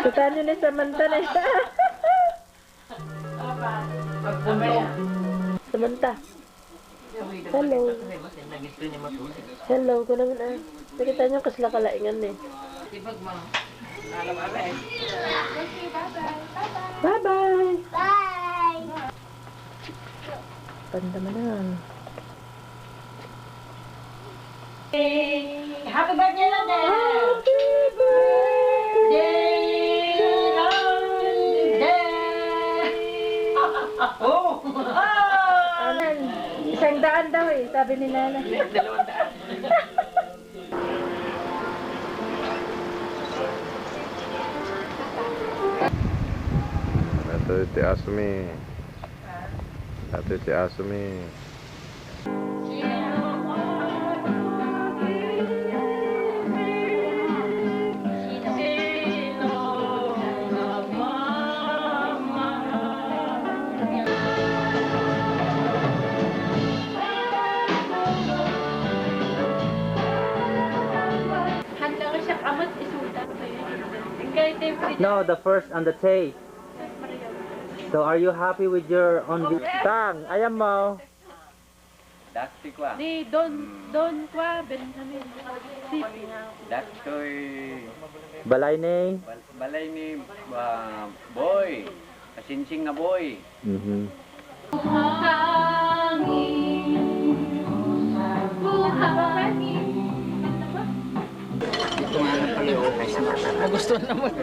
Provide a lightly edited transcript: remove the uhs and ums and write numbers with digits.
Kita nyo ni Samantha na isa. Samantha. Hello. Hello ko naman ah. Nakita nyo kasla kalaingan eh. Bye-bye. Bye! Panda mo na. Happy birthday, London! Happy Oh! Anan, 100 daw eh, sabi ni Nana. 200. Ito si Asumi. Ito si Asumi. No, the first on the tape. So are you happy with your own Tang, ayam mo. Dati kwa. Ni Don kwa Benjamin. Dato'y Balay ni. balay ni boy. Kasinsing na boy. Mhm. Gusto naman.